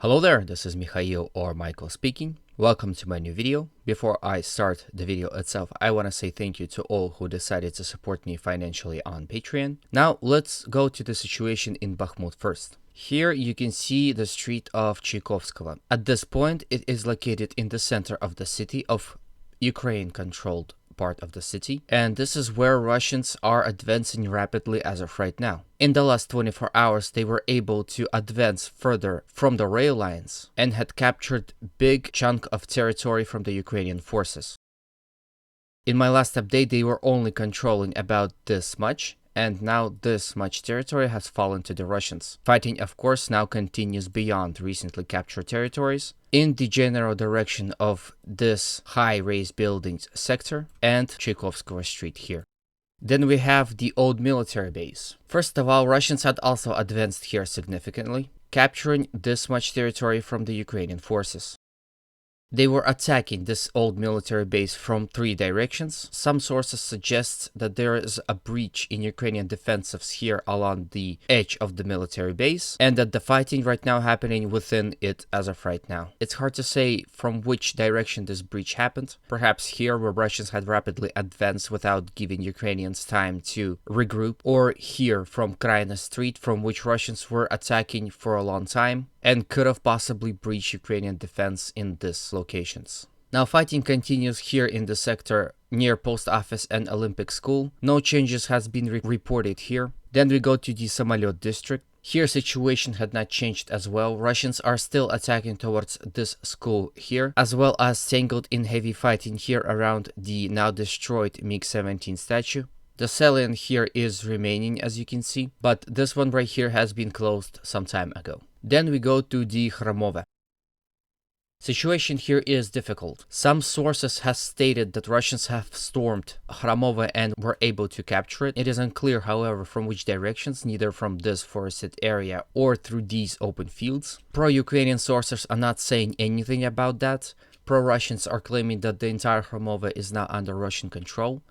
Hello there, this is Mikhail or Michael speaking. Welcome to my new video. Before I start the video itself, I want to say thank you to all who decided to support me financially on Patreon. Now let's go to the situation in Bakhmut first. Here you can see the street of Chaikovskого. At this point, it is located in the center of the city of Ukraine-controlled part of the city, and this is where Russians are advancing rapidly as of right now. In the last 24 hours, they were able to advance further from the rail lines and had captured big chunk of territory from the Ukrainian forces. In my last update, they were only controlling about this much, and now this much territory has fallen to the Russians. Fighting, of course, now continues beyond recently captured territories in the general direction of this high raised buildings sector and Chaikovskого Street here. Then we have the old military base. First of all, Russians had also advanced here significantly, capturing this much territory from the Ukrainian forces. They were attacking this old military base from three directions. Some sources suggest that there is a breach in Ukrainian defensives here along the edge of the military base, and that the fighting right now happening within it as of right now. It's hard to say from which direction this breach happened. Perhaps here where Russians had rapidly advanced without giving Ukrainians time to regroup, or here from Kraina Street from which Russians were attacking for a long time and could have possibly breached Ukrainian defense in these locations. Now fighting continues here in the sector near Post Office and Olympic School. No changes has been reported here. Then we go to the Samolyot district. Here situation had not changed as well. Russians are still attacking towards this school here, as well as tangled in heavy fighting here around the now destroyed MiG-17 statue. The salient here is remaining, as you can see, but this one right here has been closed some time ago. Then we go to the Khramove. Situation here is difficult. Some sources have stated that Russians have stormed Khramove and were able to capture it. It is unclear, however, from which directions, neither from this forested area or through these open fields. Pro-Ukrainian sources are not saying anything about that. Pro-Russians are claiming that the entire Khramove is now under Russian control.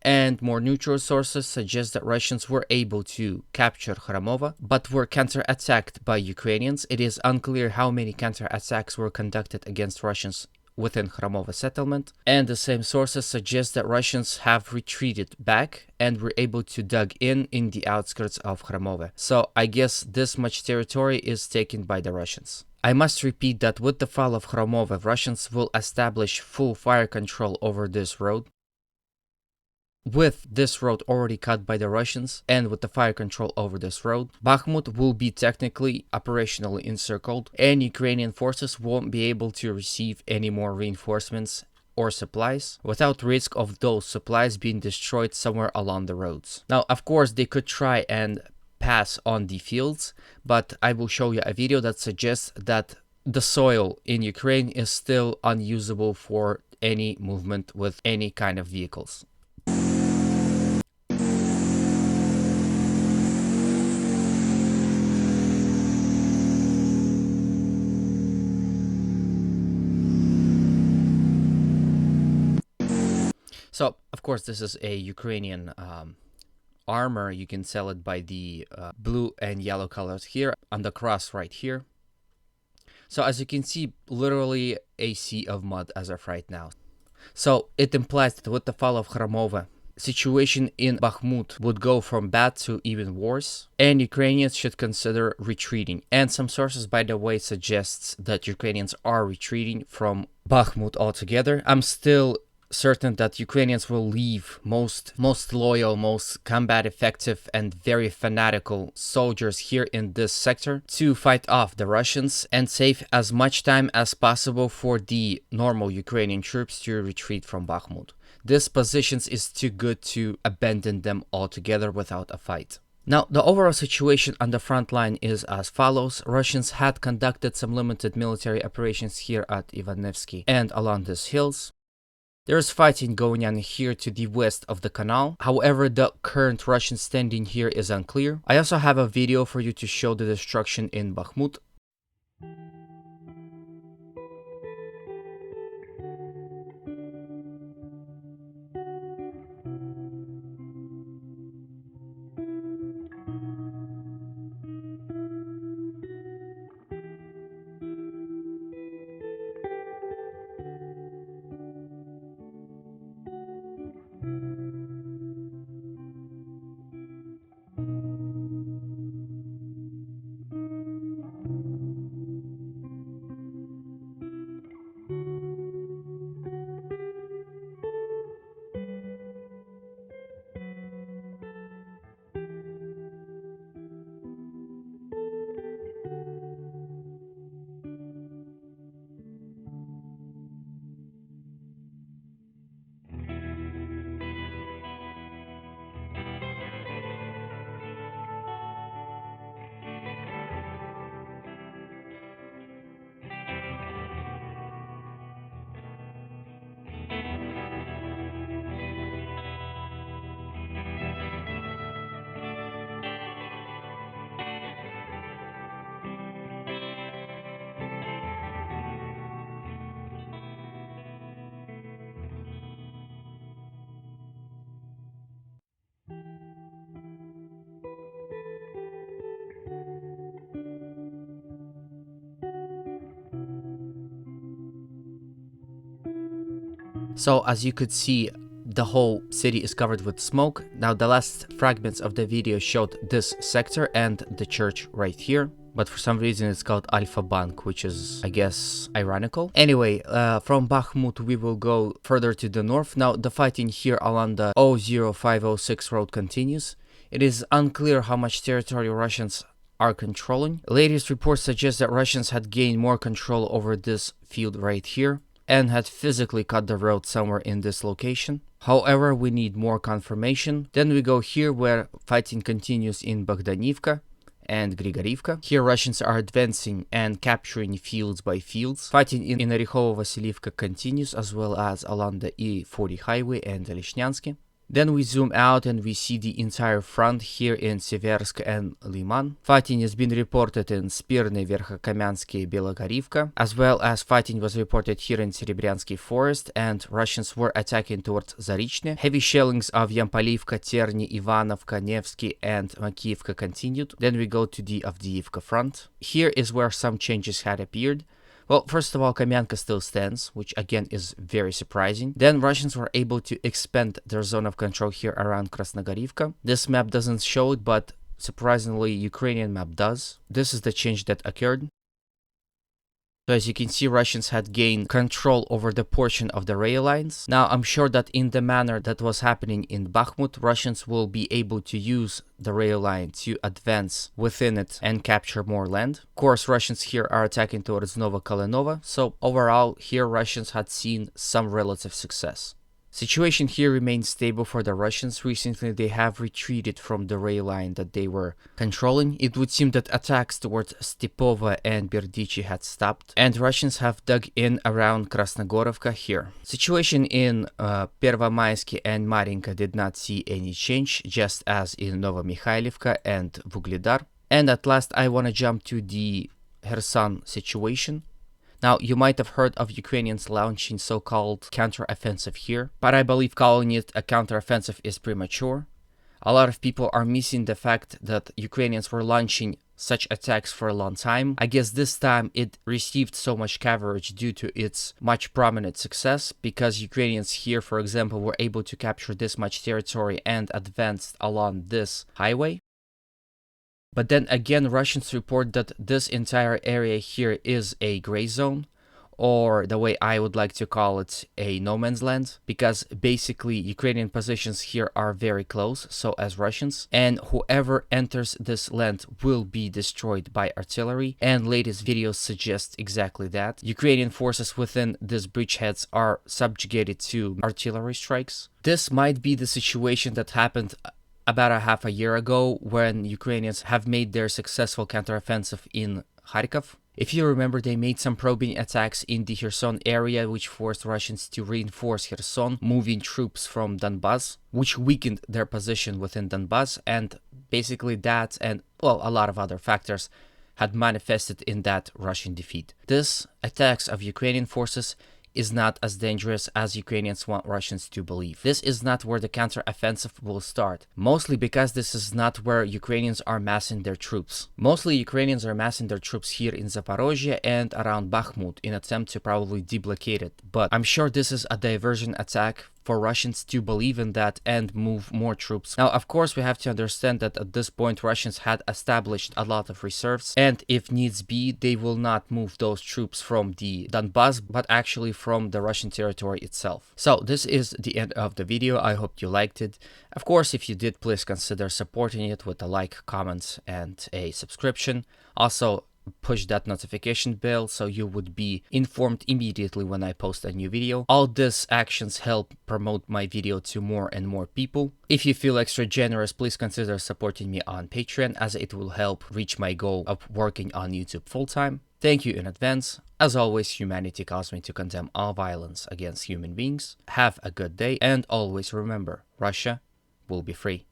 And more neutral sources suggest that Russians were able to capture Khramove, but were counterattacked by Ukrainians. It is unclear how many counterattacks were conducted against Russians within Khramove settlement, and the same sources suggest that Russians have retreated back and were able to dug in the outskirts of Khramove. So I guess this much territory is taken by the Russians. I must repeat that with the fall of Khramove, Russians will establish full fire control over this road. With this road already cut by the Russians and with the fire control over this road, Bakhmut will be technically operationally encircled and Ukrainian forces won't be able to receive any more reinforcements or supplies without risk of those supplies being destroyed somewhere along the roads. Now, of course, they could try and pass on the fields, but I will show you a video that suggests that the soil in Ukraine is still unusable for any movement with any kind of vehicles. So, of course, this is a Ukrainian armor. You can sell it by the blue and yellow colors here on the cross right here. So, as you can see, literally a sea of mud as of right now. So, it implies that with the fall of Khramove, situation in Bakhmut would go from bad to even worse, and Ukrainians should consider retreating. And some sources, by the way, suggests that Ukrainians are retreating from Bakhmut altogether. I'm still certain that Ukrainians will leave most loyal, most combat effective and very fanatical soldiers here in this sector to fight off the Russians and save as much time as possible for the normal Ukrainian troops to retreat from Bakhmut. This position is too good to abandon them altogether without a fight. Now, the overall situation on the front line is as follows. Russians had conducted some limited military operations here at Ivanevsky and along these hills. There is fighting going on here to the west of the canal. However, the current Russian standing here is unclear. I also have a video for you to show the destruction in Bakhmut. So as you could see, the whole city is covered with smoke. Now the last fragments of the video showed this sector and the church right here. But for some reason it's called Alpha Bank, which is, I guess, ironical. Anyway, from Bakhmut we will go further to the north. Now the fighting here along the 00506 road continues. It is unclear how much territory Russians are controlling. Latest reports suggest that Russians had gained more control over this field right here and had physically cut the road somewhere in this location. However, we need more confirmation. Then we go here where fighting continues in Bogdanivka and Grigorivka. Here Russians are advancing and capturing fields by fields. Fighting in Orekhovo-Vasilivka continues, as well as along the E40 highway and Lishняnsky. Then we zoom out and we see the entire front here in Seversk and Liman. Fighting has been reported in Spirny, Verkhokamensky, Belogorivka, as well as fighting was reported here in Serebryansky Forest, and Russians were attacking towards Zarichny. Heavy shellings of Yampolivka, Terny, Ivanovka, Nevsky, and Makiyevka continued. Then we go to the Avdiivka front. Here is where some changes had appeared. Well, first of all, Kamianka still stands, which again is very surprising. Then Russians were able to expand their zone of control here around Krasnogorivka. This map doesn't show it, but surprisingly, Ukrainian map does. This is the change that occurred. So as you can see, Russians had gained control over the portion of the rail lines. Now, I'm sure that in the manner that was happening in Bakhmut, Russians will be able to use the rail line to advance within it and capture more land. Of course, Russians here are attacking towards Novokalinova, so overall, here Russians had seen some relative success. Situation here remains stable for the Russians. Recently, they have retreated from the rail line that they were controlling. It would seem that attacks towards Stepova and Berdichi had stopped, and Russians have dug in around Krasnogorovka here. Situation in Pervomaisky and Marinka did not see any change, just as in Novomikhailivka and Vuglidar. And at last, I want to jump to the Kherson situation. Now, you might have heard of Ukrainians launching so-called counter-offensive here, but I believe calling it a counter-offensive is premature. A lot of people are missing the fact that Ukrainians were launching such attacks for a long time. I guess this time it received so much coverage due to its much prominent success, because Ukrainians here, for example, were able to capture this much territory and advanced along this highway. But then again, Russians report that this entire area here is a gray zone, or the way I would like to call it, a no man's land, because basically Ukrainian positions here are very close, so as Russians, and whoever enters this land will be destroyed by artillery, and latest videos suggest exactly that. Ukrainian forces within these bridgeheads are subjugated to artillery strikes. This might be the situation that happened about a half a year ago when Ukrainians have made their successful counteroffensive in Kharkov. If you remember, they made some probing attacks in the Kherson area, which forced Russians to reinforce Kherson, moving troops from Donbas, which weakened their position within Donbas, and basically that and, well, a lot of other factors had manifested in that Russian defeat. This attacks of Ukrainian forces is not as dangerous as Ukrainians want Russians to believe. This is not where the counter-offensive will start, mostly because this is not where Ukrainians are massing their troops. Mostly Ukrainians are massing their troops here in Zaporozhye and around Bakhmut in attempt to probably deblocade it, but I'm sure this is a diversion attack for Russians to believe in that and move more troops. Now, of course, we have to understand that at this point Russians had established a lot of reserves, and if needs be, they will not move those troops from the Donbas, but actually from the Russian territory itself. So this is the end of the video. I hope you liked it. Of course, if you did, please consider supporting it with a like, comments, and a subscription. Also, push that notification bell so you would be informed immediately when I post a new video. All these actions help promote my video to more and more people. If you feel extra generous, please consider supporting me on Patreon, as it will help reach my goal of working on YouTube full-time. Thank you in advance. As always, humanity calls me to condemn all violence against human beings. Have a good day, and always remember, Russia will be free.